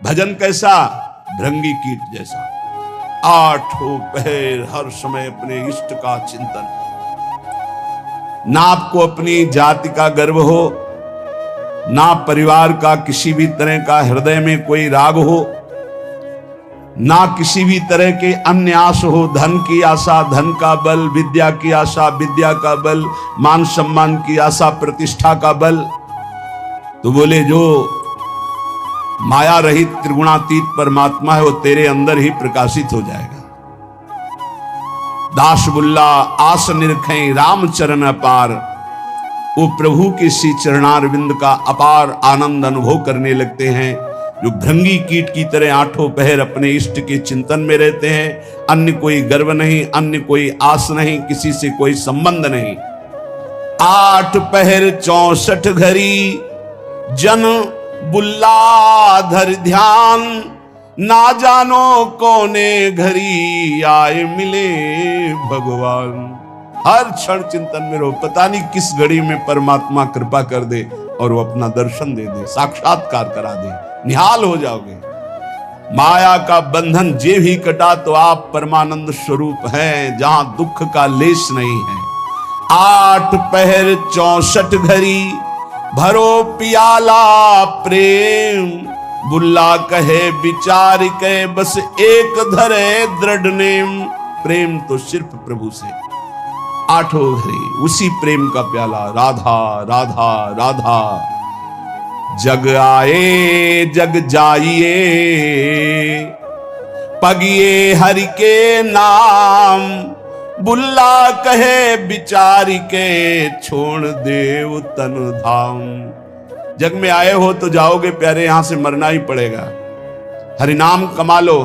भजन कैसा? भृंगी कीट जैसा। आठों पहर हर समय अपने इष्ट का चिंतन। ना आपको अपनी जाति का गर्व हो, ना परिवार का किसी भी तरह का हृदय में कोई राग हो, ना किसी भी तरह के अन्य आस हो। धन की आशा, धन का बल; विद्या की आशा, विद्या का बल; मान सम्मान की आशा, प्रतिष्ठा का बल। तो बोले जो माया रहित त्रिगुणातीत परमात्मा है वो तेरे अंदर ही प्रकाशित हो जाएगा। दास बुल्ला आस निरखें राम चरण अपार। वो प्रभु के श्री चरणारविंद का अपार आनंद अनुभव करने लगते हैं, जो भृंगी कीट की तरह आठों पहर अपने इष्ट के चिंतन में रहते हैं। अन्य कोई गर्व नहीं, अन्य कोई आस नहीं, किसी से कोई संबंध नहीं। 8 पहर 64 घड़ी जन बुल्ला धर ध्यान। ना जानो कौने घड़ी आए मिले भगवान। हर क्षण चिंतन में रहो, पता नहीं किस घड़ी में परमात्मा कृपा कर दे और वो अपना दर्शन दे दे, साक्षात्कार करा दे, निहाल हो जाओगे। माया का बंधन जे भी कटा तो आप परमानंद स्वरूप हैं, जहां दुख का लेश नहीं है। 8 पहर 64 घड़ी भरो पियाला प्रेम। बुल्ला कहे विचार के बस एक धरे दृढ़ नेम। प्रेम तो सिर्फ प्रभु से। आठों घड़ी उसी प्रेम का प्याला, राधा राधा राधा। जग आए जग जाइए पगिए हरि के नाम। बुल्ला कहे विचारी के छोड़ देव तन धाम। जग में आए हो तो जाओगे प्यारे, यहां से मरना ही पड़ेगा। हरिनाम कमा लो,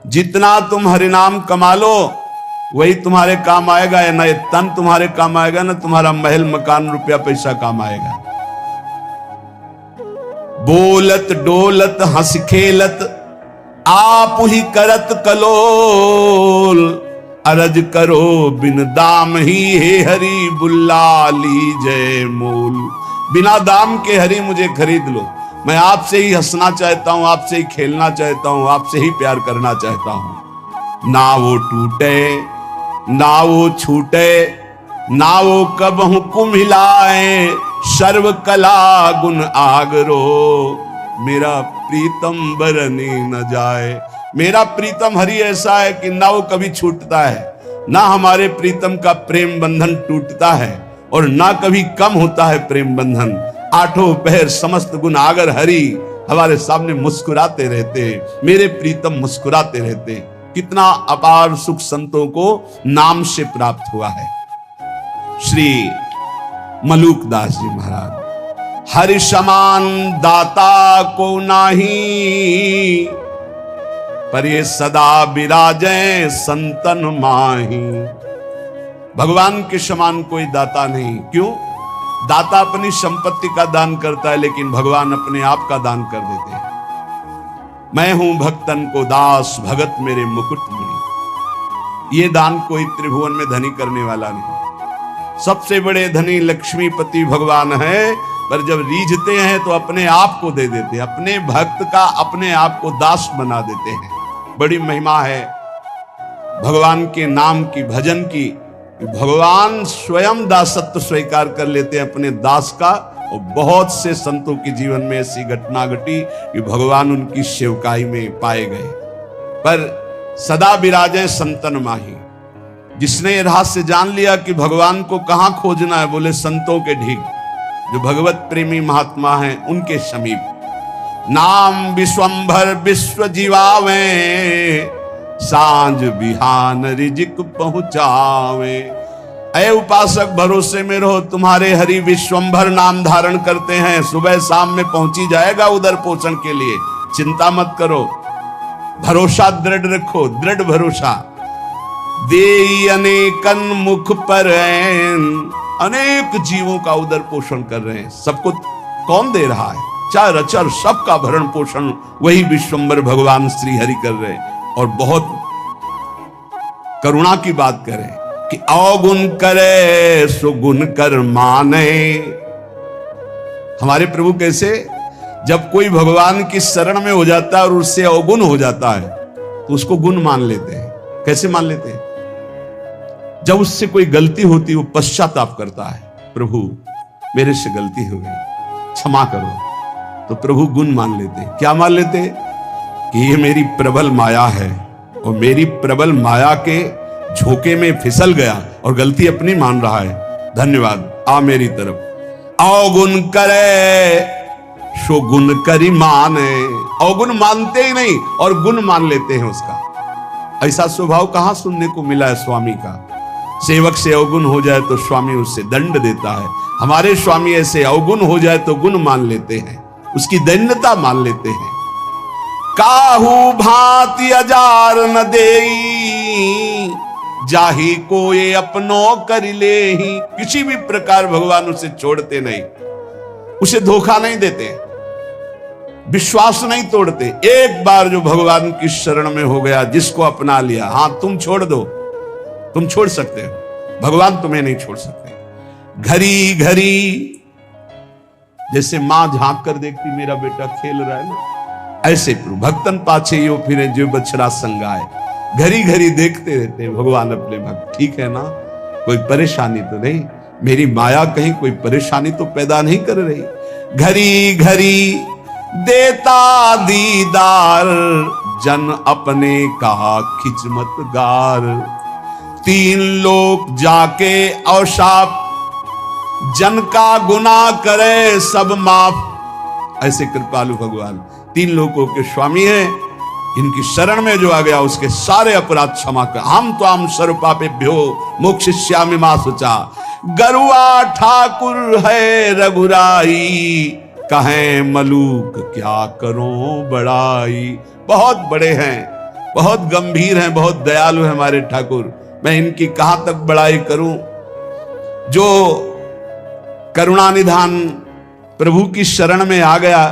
जितना तुम हरिनाम कमा लो वही तुम्हारे काम आएगा। या ना ये तन तुम्हारे काम आएगा, ना तुम्हारा महल मकान रुपया पैसा काम आएगा। बोलत डोलत हंस खेलत आप ही करत कलोल। अरज करो बिन दाम ही हे हरि बुल्ला लीजय मोल। बिना दाम के हरि मुझे खरीद लो, मैं आपसे ही हंसना चाहता हूं, आपसे ही खेलना चाहता हूं, आपसे ही प्यार करना चाहता हूं। ना वो टूटे ना वो छूटे, ना वो कबहू कुम्हिलाए। सर्व कला गुण आगरो मेरा प्रीतम बरनी न जाए। मेरा प्रीतम हरि ऐसा है कि ना वो कभी छूटता है, ना हमारे प्रीतम का प्रेम बंधन टूटता है, और ना कभी कम होता है प्रेम बंधन। आठों पहर समस्त गुण आगर हरि हमारे सामने मुस्कुराते रहते हैं, मेरे प्रीतम मुस्कुराते रहते हैं। कितना अपार सुख संतों को नाम से प्राप्त हुआ है। श्री मलूक दास जी महाराज। हरि समान दाता को नाही, पर ये सदा विराजे संतन माही। भगवान के समान कोई दाता नहीं। क्यों? दाता अपनी संपत्ति का दान करता है, लेकिन भगवान अपने आप का दान कर देते हैं। मैं हूं भक्तन को दास, भगत मेरे मुकुट मुनि। ये दान कोई त्रिभुवन में धनी करने वाला नहीं। सबसे बड़े धनी लक्ष्मीपति भगवान है, पर जब रीझते हैं तो अपने आप को दे देते हैं, अपने भक्त का अपने आप को दास बना देते हैं। बड़ी महिमा है भगवान के नाम की, भजन की। भगवान स्वयं दासत्व स्वीकार कर लेते हैं अपने दास का। और बहुत से संतों के जीवन में ऐसी घटना घटी कि भगवान उनकी सेवकाई में पाए गए। पर सदा विराजे संतन माही। जिसने ये रहस्य जान लिया कि भगवान को कहां खोजना है, बोले संतों के ढीक, जो भगवत प्रेमी महात्मा हैं उनके समीप। नाम विश्वंभर विश्व जीवावे, सांझ बिहान रिजिक पहुंचावे। अय उपासक भरोसे में रहो, तुम्हारे हरि विश्वंभर नाम धारण करते हैं, सुबह शाम में पहुंची जाएगा उधर पोषण के लिए। चिंता मत करो, भरोसा दृढ़ रखो, दृढ़ भरोसा। दे अनेकन मुख पर अनेक जीवों का उधर पोषण कर रहे हैं। सबको कौन दे रहा है? चार अचर सबका भरण पोषण वही विश्वंभर भगवान श्री हरि कर रहे हैं। और बहुत करुणा की बात करें कि अवगुण करे सुगुण कर माने। हमारे प्रभु कैसे? जब कोई भगवान की शरण में हो जाता है और उससे अवगुण हो जाता है तो उसको गुण मान लेते हैं। कैसे मान लेते हैं? जब उससे कोई गलती होती वो पश्चाताप करता है, प्रभु मेरे से गलती हो गई, क्षमा करो, तो प्रभु गुण मान लेते। क्या मान लेते? कि ये मेरी प्रबल माया है और मेरी प्रबल माया के झोंके में फिसल गया और गलती अपनी मान रहा है, धन्यवाद, आ मेरी तरफ। अवगुण करे सो गुण करी माने। अवगुण मानते ही नहीं और गुण मान लेते हैं उसका। ऐसा स्वभाव कहां सुनने को मिला है स्वामी का? सेवक से अवगुण हो जाए तो स्वामी उससे दंड देता है। हमारे स्वामी ऐसे अवगुण हो जाए तो गुण मान लेते हैं, उसकी दैन्यता मान लेते हैं। काहू भांति अजार न देई, जाही को ये अपनो कर ले ही। किसी भी प्रकार भगवान उसे छोड़ते नहीं, उसे धोखा नहीं देते, विश्वास नहीं तोड़ते। एक बार जो भगवान की शरण में हो गया, जिसको अपना लिया, हां तुम छोड़ दो, तुम छोड़ सकते हो, भगवान तुम्हें नहीं छोड़ सकते। घड़ी घड़ी जैसे मां झांक कर देखती मेरा बेटा खेल रहा है ना, ऐसे प्रभु भक्तन पाछे यो फिरे जो बछड़ा संगाए। घड़ी घड़ी देखते रहते हैं भगवान अपने भक्त। ठीक है ना, कोई परेशानी तो नहीं, मेरी माया कहीं कोई परेशानी तो पैदा नहीं कर रही। घड़ी घड़ी देता दीदार, जन अपने का खिचमत गार। तीन लोग जाके और शाप, जन का गुनाह करे सब माफ। ऐसे कृपालु भगवान तीन लोगों के स्वामी हैं, इनकी शरण में जो आ गया उसके सारे अपराध क्षमा कर। हम तो हम सर्व पापेभ्यो मोक्षयिष्यामि मा शुचा। गरुआ ठाकुर है रघुराई, कहें मलूक क्या करूं बड़ाई। बहुत बड़े हैं, बहुत गंभीर हैं, बहुत दयालु हैं हमारे ठाकुर, मैं इनकी कहां तक बड़ाई करूं। जो करुणानिधान प्रभु की शरण में आ गया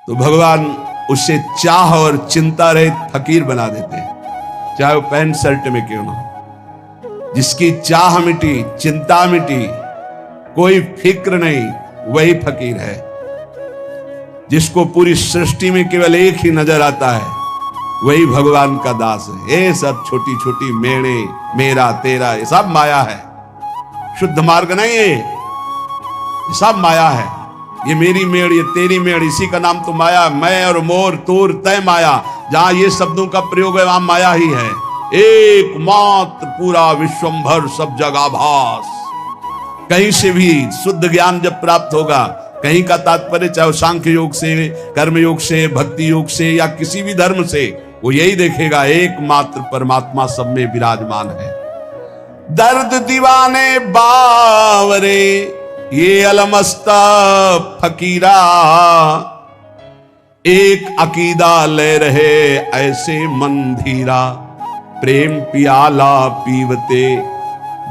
तो भगवान उसे चाह और चिंता रहित फकीर बना देते हैं, चाहे वो पैंट शर्ट में क्यों ना हो। जिसकी चाह मिटी, चिंता मिटी, कोई फिक्र नहीं, वही फकीर है। जिसको पूरी सृष्टि में केवल एक ही नजर आता है, वही भगवान का दास है। ये सब छोटी छोटी मेड़े, मेरा तेरा, ये सब माया है, शुद्ध मार्ग नहीं है, ये सब माया है। ये मेरी मेड़, ये तेरी मेड़, इसी का नाम तो माया। मैं और मोर, तोर तय माया, जहां ये शब्दों का प्रयोग है वहां माया ही है। एकमात्र पूरा विश्वंभर सब जगह भास। कहीं से भी शुद्ध ज्ञान जब प्राप्त होगा, कहीं का तात्पर्य चाहे सांख्य योग से, कर्म योग से, भक्ति योग से या किसी भी धर्म से, वो यही देखेगा एकमात्र परमात्मा सब में विराजमान है। दर्द दीवाने बावरे, ये अलमस्ता फकीरा। एक अकीदा ले रहे ऐसे मंधीरा, प्रेम पियाला पीवते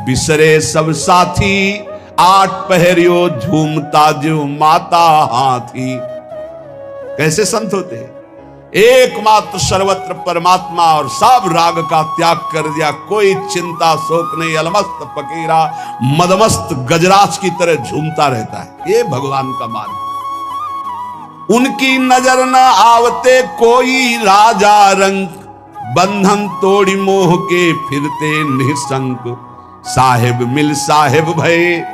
बिसरे सब साथी। आठ पहरियो झूमता जो माता हाथी। कैसे संत होते हैं? एकमात्र सर्वत्र परमात्मा और सब राग का त्याग कर दिया, कोई चिंता शोक नहीं। अलमस्त फकीरा, मदमस्त गजराज की तरह झूमता रहता है। ये भगवान का मार्ग। उनकी नजर न आवते कोई राजा रंग, बंधन तोड़ी मोह के फिरते निसंक। साहेब मिल साहेब भय,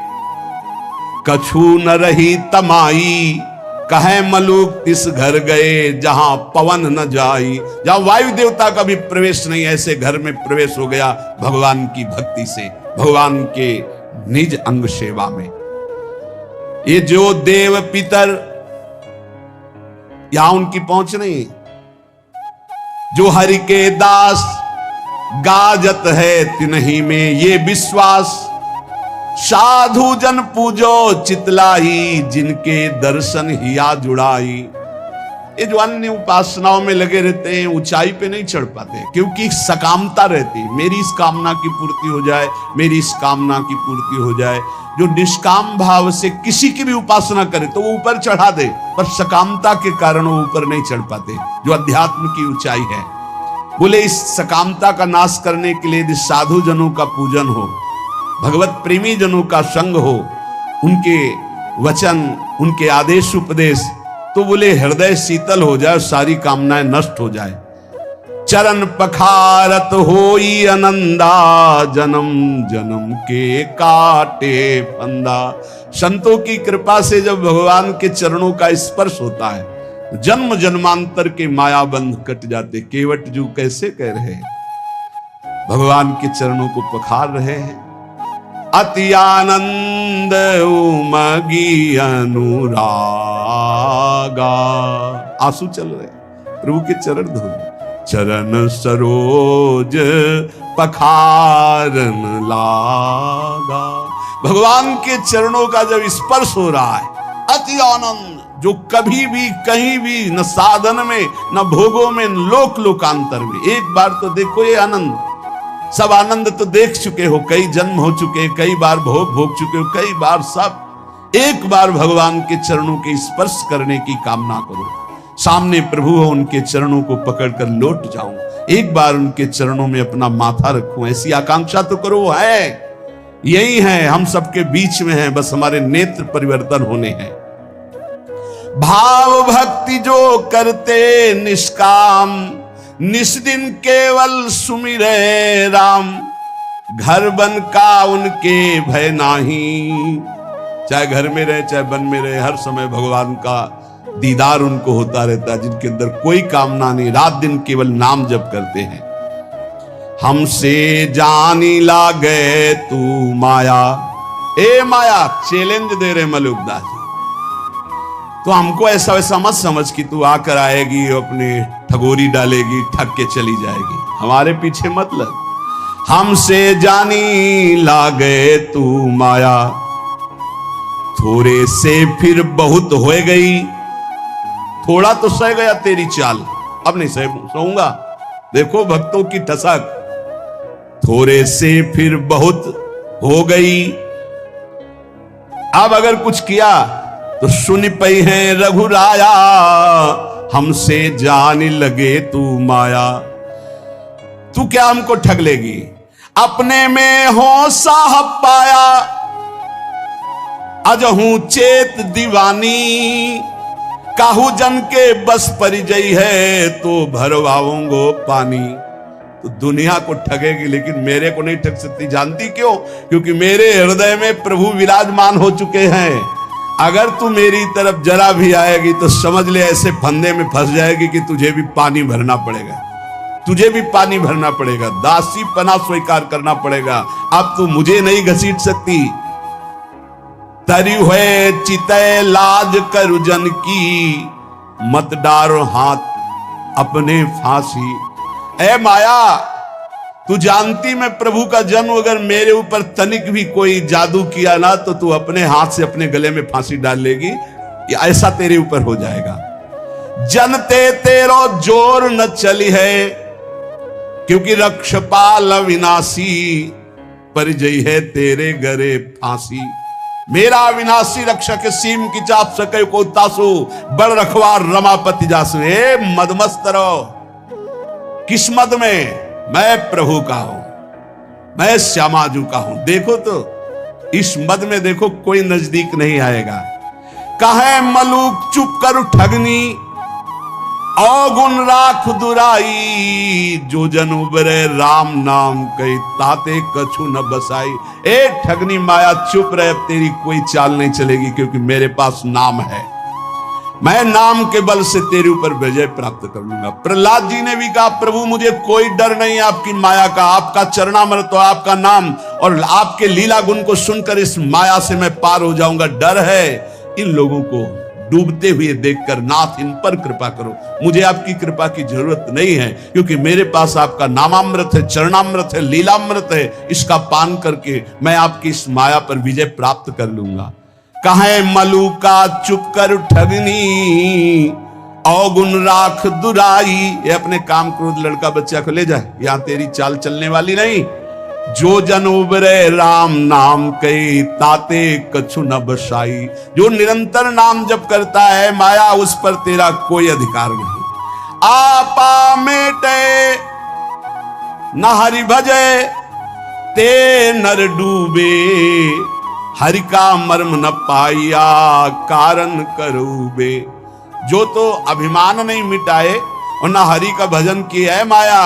कछु न रही तमाई। कहे मलूक इस घर गए, जहां पवन न जाई। जहां वायु देवता का भी प्रवेश नहीं, ऐसे घर में प्रवेश हो गया भगवान की भक्ति से, भगवान के निज अंग सेवा में। ये जो देव पितर, यहां उनकी पहुंच नहीं। जो हरि के दास, गाजत है तिन्ही में ये विश्वास। साधु जन पूजो चितलाई, जिनके दर्शन हिया जुड़ाई। ये जो अन्य उपासनाओं में लगे रहते हैं, ऊंचाई पे नहीं चढ़ पाते, क्योंकि सकामता रहती है। मेरी इस कामना की पूर्ति हो जाए, मेरी इस कामना की पूर्ति हो जाए। जो निष्काम भाव से किसी की भी उपासना करे तो वो ऊपर चढ़ा दे, पर सकामता के कारण वो ऊपर नहीं चढ़ पाते, जो अध्यात्म की ऊंचाई है। बोले इस सकामता का नाश करने के लिए यदि साधु जनों का पूजन हो, भगवत प्रेमी जनों का संग हो, उनके वचन, उनके आदेश उपदेश, तो बोले हृदय शीतल हो जाए, सारी कामनाएं नष्ट हो जाए। चरण पखारत होई आनंदा, जन्म जन्म के काटे फंदा। संतों की कृपा से जब भगवान के चरणों का स्पर्श होता है, जन्म जन्मांतर के माया बंध कट जाते। केवट जू कैसे कह रहे हैं, भगवान के चरणों को पखार रहे हैं। अति आनंद उमगी अनुरागा, आंसू चल रहे प्रभु के चरण धोने। चरण सरोज पखारन लागा, भगवान के चरणों का जब स्पर्श हो रहा है, अति आनंद, जो कभी भी कहीं भी न साधन में न भोगों में न लोक लोकांतर में। एक बार तो देखो ये आनंद, सब आनंद तो देख चुके हो, कई जन्म हो चुके, कई बार भोग भोग चुके हो, कई बार सब। एक बार भगवान के चरणों के स्पर्श करने की कामना करो। सामने प्रभु हो, उनके चरणों को पकड़कर लौट जाऊं, एक बार उनके चरणों में अपना माथा रखूं, ऐसी आकांक्षा तो करो। है यही है, हम सबके बीच में है, बस हमारे नेत्र परिवर्तन होने हैं। भाव भक्ति जो करते निष्काम, निस्दिन केवल सुमिरे राम। घर बन का उनके भय नाही, चाहे घर में रहे चाहे वन में रहे, हर समय भगवान का दीदार उनको होता रहता है, जिनके अंदर कोई कामना नहीं, रात दिन केवल नाम जप करते हैं। हमसे जानी लागे तू माया, ए माया, चैलेंज दे रहे मलुकदास जी। तो हमको ऐसा वैसा मत समझ कि तू आकर आएगी, अपने ठगोरी डालेगी, ठग के चली जाएगी, हमारे पीछे मत लग। हमसे जानी लागे तू माया, थोड़े से फिर बहुत हो गई। थोड़ा तो सह गया तेरी चाल, अब नहीं सहूंगा। देखो भक्तों की ठसक, थोड़े से फिर बहुत हो गई। अब अगर कुछ किया तो सुन पई है रघुराया, हमसे जाने लगे तू माया। तू क्या हमको ठग लेगी, अपने में हो साहब पाया। अजहू चेत दीवानी, काहू जन के बस परिजय है, तो भरवाऊंगो पानी। तो दुनिया को ठगेगी लेकिन मेरे को नहीं ठग सकती। जानती क्यों? क्योंकि मेरे हृदय में प्रभु विराजमान हो चुके हैं। अगर तू मेरी तरफ जरा भी आएगी तो समझ ले ऐसे फंदे में फंस जाएगी कि तुझे भी पानी भरना पड़ेगा, तुझे भी पानी भरना पड़ेगा, दासी पना स्वीकार करना पड़ेगा। अब तू मुझे नहीं घसीट सकती। तरी हुए चितय लाज करु जन की, मत डारो हाथ अपने फांसी। ए माया, तू जानती मैं प्रभु का जन्म अगर मेरे ऊपर तनिक भी कोई जादू किया ना, तो तू अपने हाथ से अपने गले में फांसी डाल लेगी, ऐसा तेरे ऊपर हो जाएगा। जनते तेरो जोर न चली है, क्योंकि रक्षपाल अविनाशी, परिजय है तेरे गरे फांसी। मेरा अविनाशी रक्षक सीम की चाप सके को तासु, बड़ रखवार रमापति जासु। हे मदमस्त रहो, किस्मत में मैं प्रभु का हूं, मैं श्यामाजू का हूं। देखो तो इस मद में देखो कोई नजदीक नहीं आएगा। कहे मलूक चुप कर ठगनी, अवगुण राख दुराई। जो जन उबरे राम नाम कही, ताते कछु न बसाई। ए ठगनी माया चुप रहे, तेरी कोई चाल नहीं चलेगी, क्योंकि मेरे पास नाम है। मैं नाम के बल से तेरे ऊपर विजय प्राप्त कर लूंगा। प्रहलाद जी ने भी कहा, प्रभु मुझे कोई डर नहीं आपकी माया का, आपका चरणामृत और आपका नाम और आपके लीला गुण को सुनकर इस माया से मैं पार हो जाऊंगा। डर है इन लोगों को डूबते हुए देखकर, नाथ इन पर कृपा करो। मुझे आपकी कृपा की जरूरत नहीं है, क्योंकि मेरे पास आपका नामामृत है, चरणामृत है, लीलामृत है। इसका पान करके मैं आपकी इस माया पर विजय प्राप्त कर लूंगा। कहे मलूका चुप कर ठगनी, अवगुण राख दुराई। ये अपने काम क्रोध लड़का बच्चा को ले जाए, यहां तेरी चाल चलने वाली नहीं। जो जन उबरे राम नाम कई, ताते कछु न बसाई। जो निरंतर नाम जप करता है, माया उस पर तेरा कोई अधिकार नहीं। आपा मेटे न हरि भजे, ते नर डूबे। हरि का मर्म न पाया कारण करूबे। जो तो अभिमान नहीं मिटाए और ना हरि का भजन किया है माया,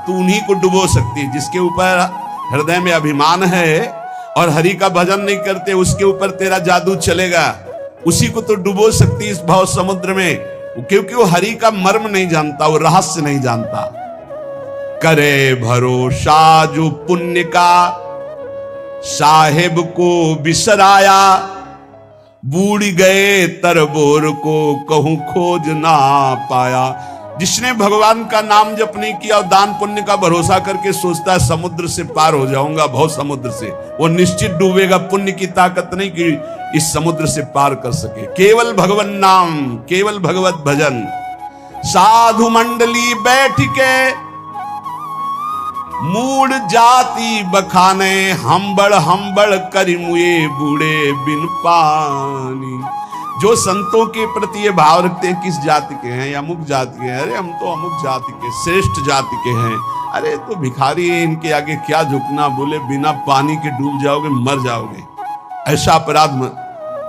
तू उन्हीं को डुबो सकती है। जिसके ऊपर हृदय में अभिमान है और हरि का भजन नहीं करते, उसके ऊपर तेरा जादू चलेगा, उसी को तो डुबो सकती इस भाव समुद्र में, क्योंकि वो हरि का मर्म नहीं जानता, वो रहस्य नहीं जानता। करे भरोसा जो पुण्य का साहेब को बिसराया, बूढ़ गए तरबोर को कहूं खोज ना पाया। जिसने भगवान का नाम जप नहीं किया और दान पुण्य का भरोसा करके सोचता है समुद्र से पार हो जाऊंगा, भव समुद्र से, वो निश्चित डूबेगा। पुण्य की ताकत नहीं कि इस समुद्र से पार कर सके। केवल भगवान नाम, केवल भगवत भजन। साधु मंडली बैठ के मूड जाति बखाने, हम्बड़ हम्बड़ करी मुए बूढ़े बिन पानी। जो संतों के प्रति ये भाव रखते हैं किस जाति के हैं, अमुक जाति के हैं, अरे हम तो अमुक जाति के श्रेष्ठ जाति के हैं, अरे तो भिखारी है, इनके आगे क्या झुकना, बोले बिना पानी के डूब जाओगे, मर जाओगे। ऐसा अपराध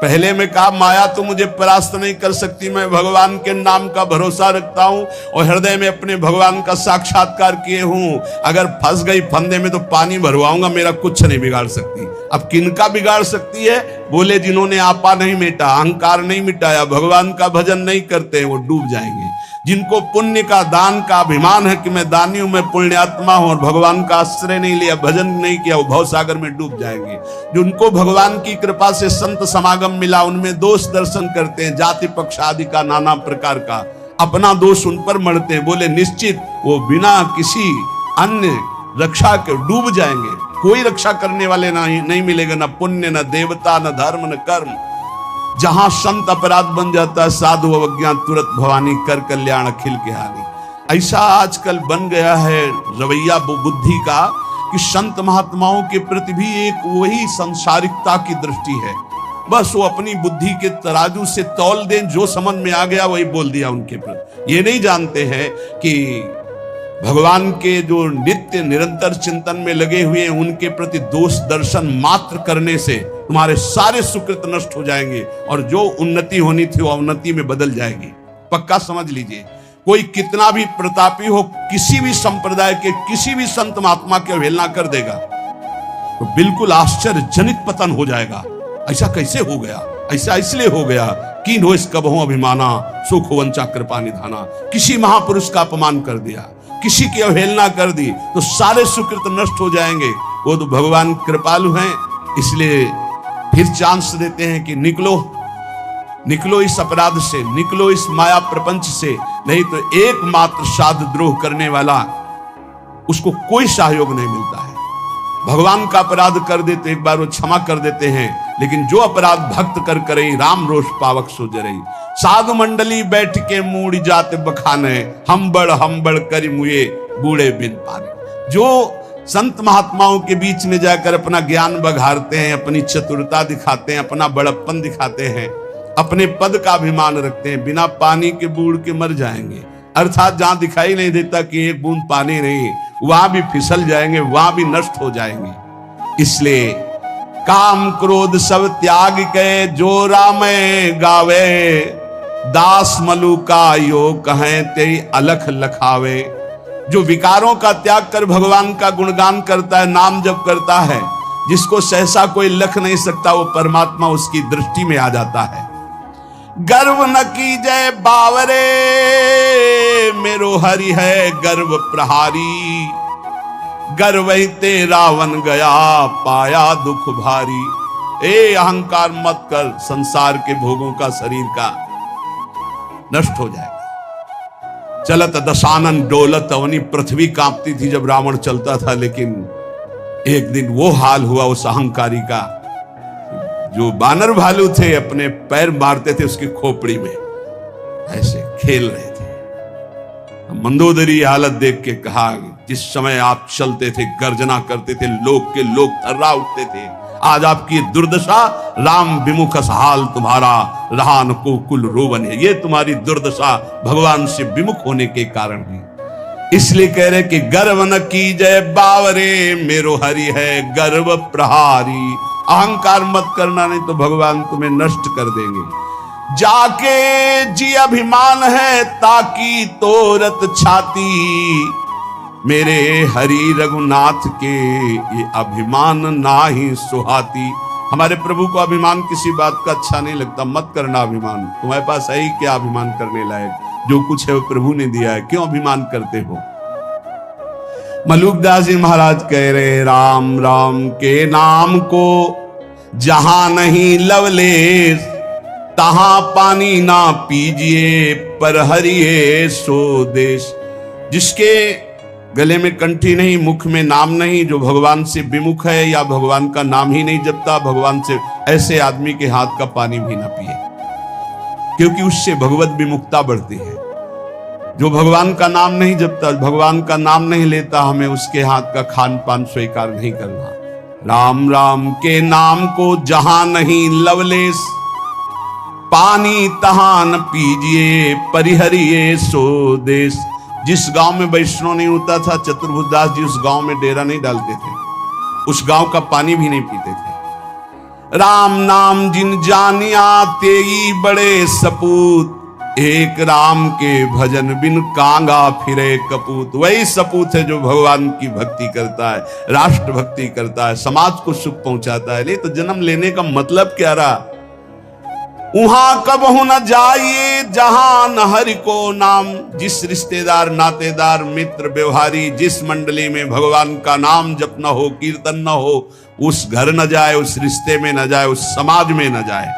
पहले में कहा, माया तो मुझे परास्त नहीं कर सकती, मैं भगवान के नाम का भरोसा रखता हूं और हृदय में अपने भगवान का साक्षात्कार किए हूं। अगर फंस गई फंदे में तो पानी भरवाऊंगा, मेरा कुछ नहीं बिगाड़ सकती। अब किनका बिगाड़ सकती है? बोले जिन्होंने आपा नहीं मिटा, अहंकार नहीं मिटाया, भगवान का भजन नहीं करते, वो डूब जाएंगे। जिनको पुण्य का, दान का अभिमान है कि मैं दानी हूं, मैं पुण्यात्मा हूं, और भगवान का आश्रय नहीं लिया, भजन नहीं किया, वो भवसागर में डूब जाएंगे। जिनको भगवान की कृपा से संत समागम मिला, उनमें दोष दर्शन करते हैं, जाति पक्ष आदि का, नाना प्रकार का, अपना दोष उन पर मढ़ते हैं। बोले निश्चित वो बिना किसी अन्य रक्षा के डूब जाएंगे। कोई रक्षा करने वाले नहीं मिलेगा, न पुण्य, न देवता, न धर्म, न कर्म। जहां संत अपराध बन जाता है, साधु अवज्ञा तुरंत भवानी, कर कल्याण अखिल के हानि। ऐसा आजकल बन गया है रवैया बुद्धि का कि संत महात्माओं के प्रति भी एक वही संसारिकता की दृष्टि है। बस वो अपनी बुद्धि के तराजू से तौल दें, जो समझ में आ गया वही बोल दिया उनके प्रति। ये नहीं जानते हैं कि भगवान के जो नित्य निरंतर चिंतन में लगे हुए हैं, उनके प्रति दोष दर्शन मात्र करने से तुम्हारे सारे सुकृत नष्ट हो जाएंगे और जो उन्नति होनी थी वो अवनति में बदल जाएगी। पक्का समझ लीजिए। कोई कितना भी प्रतापी हो, किसी भी संप्रदाय के किसी भी संत महात्मा की अवहेलना कर देगा तो बिल्कुल आश्चर्यजनित पतन हो जाएगा। ऐसा कैसे हो गया? ऐसा इसलिए हो गया कि नो इस कबहू अभिमाना, सुख वंचा कृपा निधाना। किसी महापुरुष का अपमान कर दिया, किसी की अवहेलना कर दी तो सारे सुकृत नष्ट हो जाएंगे। वो तो भगवान कृपालु हैं, इसलिए फिर चांस देते हैं कि निकलो, निकलो इस अपराध से, निकलो इस माया प्रपंच से, नहीं तो एकमात्र साध द्रोह करने वाला, उसको कोई सहयोग नहीं मिलता है। भगवान का अपराध कर देते एक बार वो क्षमा कर देते हैं, लेकिन जो अपराध भक्त कर करे राम रोष पावक सो जरई। साधु मंडली बैठ के मूड़ी जाते बखाने, हम्बड़ हम्बड़ करी मुए बूढ़े बिन पानी। जो संत महात्माओं के बीच में जाकर अपना ज्ञान बघारते हैं, अपनी चतुरता दिखाते हैं, अपना बड़प्पन दिखाते हैं, अपने पद का अभिमान रखते हैं, बिना पानी के बूढ़ के मर जाएंगे। अर्थात जहां दिखाई नहीं देता कि एक बूंद पानी नहीं, वहां भी फिसल जाएंगे, वहां भी नष्ट हो जाएंगे। इसलिए काम क्रोध सब त्याग के जो राम गावे, दास मलु का यो कहें तेरी अलख लखावे। जो विकारों का त्याग कर भगवान का गुणगान करता है, नाम जप करता है, जिसको सहसा कोई लख नहीं सकता, वो परमात्मा उसकी दृष्टि में आ जाता है। गर्व न कीजय बावरे, मेरो हरि है गर्व प्रहारी। गर्व ही ते रावण गया पाया दुख भारी। ए अहंकार मत कर, संसार के भोगों का, शरीर का नष्ट हो जाएगा। चलत दशानन डोलत अवनी, पृथ्वी कांपती थी जब रावण चलता था, लेकिन एक दिन वो हाल हुआ उस अहंकारी का। जो बानर भालू थे अपने पैर मारते थे उसकी खोपड़ी में, ऐसे खेल रहे थे। मंदोदरी हालत देख के कहा, जिस समय आप चलते थे, गर्जना करते थे, लोग के लोग थर्रा उठते थे, आज आपकी दुर्दशा, राम विमुख हाल तुम्हारा, रहा न को कुल रोवन है। ये तुम्हारी दुर्दशा भगवान से विमुख होने के कारण है। इसलिए कह रहे कि गर्व न कीजय बावरे, मेरो हरि है गर्व प्रहारी। अहंकार मत करना, नहीं तो भगवान तुम्हें नष्ट कर देंगे। जाके जी अभिमान है ताकि तोरत छाती, मेरे हरि रघुनाथ के ये अभिमान ना ही सुहाती। हमारे प्रभु को अभिमान किसी बात का अच्छा नहीं लगता। मत करना अभिमान, तुम्हारे पास है ही क्या अभिमान करने लायक? जो कुछ है वो प्रभु ने दिया है, क्यों अभिमान करते हो? मलुकदास जी महाराज कह रहे, राम राम के नाम को जहां नहीं लवलेश, तहां पानी ना पीजिए पर हरिये सो देश। जिसके गले में कंठी नहीं, मुख में नाम नहीं, जो भगवान से विमुख है या भगवान का नाम ही नहीं जपता भगवान से, ऐसे आदमी के हाथ का पानी भी ना पिए, क्योंकि उससे भगवत विमुखता बढ़ती है। जो भगवान का नाम नहीं जपता, भगवान का नाम नहीं लेता, हमें उसके हाथ का खान पान स्वीकार नहीं करना। राम राम के नाम को जहां नहीं लवलेश, पानी तहां न पीजिए परिहरिये सो देश। जिस गांव में वैष्णव नहीं होता था, चतुर्भुजदास जी उस गांव में डेरा नहीं डालते थे, उस गांव का पानी भी नहीं पीते थे। राम नाम जिन जानिया तेई बड़े सपूत, एक राम के भजन बिन कांगा फिरे कपूत। वही सपूत है जो भगवान की भक्ति करता है, राष्ट्र भक्ति करता है, समाज को सुख पहुंचाता है। नहीं तो जन्म लेने का मतलब क्या रहा? वहां कबहू न जाइए जहां न हरि को नाम। जिस रिश्तेदार नातेदार मित्र व्यवहारी जिस मंडली में भगवान का नाम जप न हो, कीर्तन न हो, उस घर न जाए, उस रिश्ते में न जाए, उस समाज में न जाए।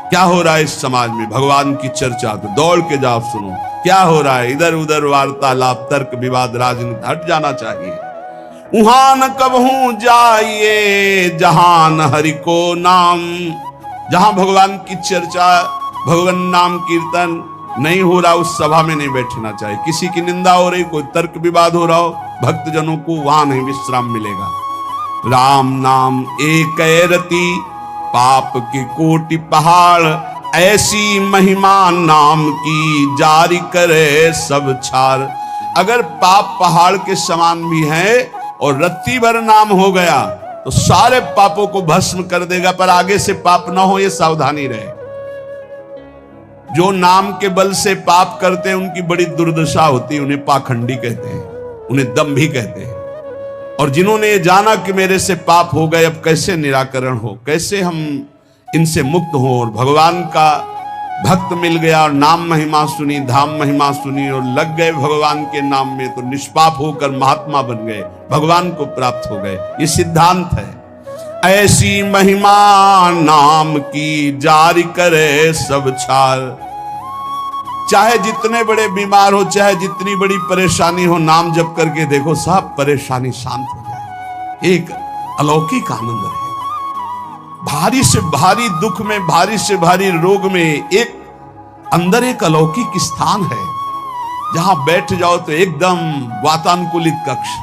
क्या हो रहा है इस समाज में? भगवान की चर्चा तो दौड़ के जाओ सुनो। क्या हो रहा है? इधर उधर वार्तालाप, तर्क विवाद, राजनीति, हट जाना चाहिए। वहां न कबहू जाइए जहां न हरि को नाम। जहां भगवान की चर्चा, भगवान नाम कीर्तन नहीं हो रहा, उस सभा में नहीं बैठना चाहिए। किसी की निंदा हो रही, कोई तर्क विवाद हो रहा हो, भक्तजनों को वहां नहीं विश्राम मिलेगा। राम नाम एक रति पाप के कोटि पहाड़, ऐसी महिमा नाम की जारी करे सब छाड़। अगर पाप पहाड़ के समान भी है और रत्ती भर नाम हो गया तो सारे पापों को भस्म कर देगा, पर आगे से पाप ना हो ये सावधानी रहे। जो नाम के बल से पाप करते हैं उनकी बड़ी दुर्दशा होती है, उन्हें पाखंडी कहते हैं, उन्हें दंभी कहते हैं। और जिन्होंने ये जाना कि मेरे से पाप हो गए, अब कैसे निराकरण हो, कैसे हम इनसे मुक्त हो, और भगवान का भक्त मिल गया और नाम महिमा सुनी, धाम महिमा सुनी और लग गए भगवान के नाम में, तो निष्पाप होकर महात्मा बन गए, भगवान को प्राप्त हो गए। ये सिद्धांत है। ऐसी महिमा नाम की जारी करे सब छार। चाहे जितने बड़े बीमार हो, चाहे जितनी बड़ी परेशानी हो, नाम जप करके देखो, सब परेशानी शांत हो जाए। एक अलौकिक आनंद है। भारी से भारी दुख में, भारी से भारी रोग में एक अंदर एक अलौकिक स्थान है, जहां बैठ जाओ तो एकदम वातानुकूलित कक्ष,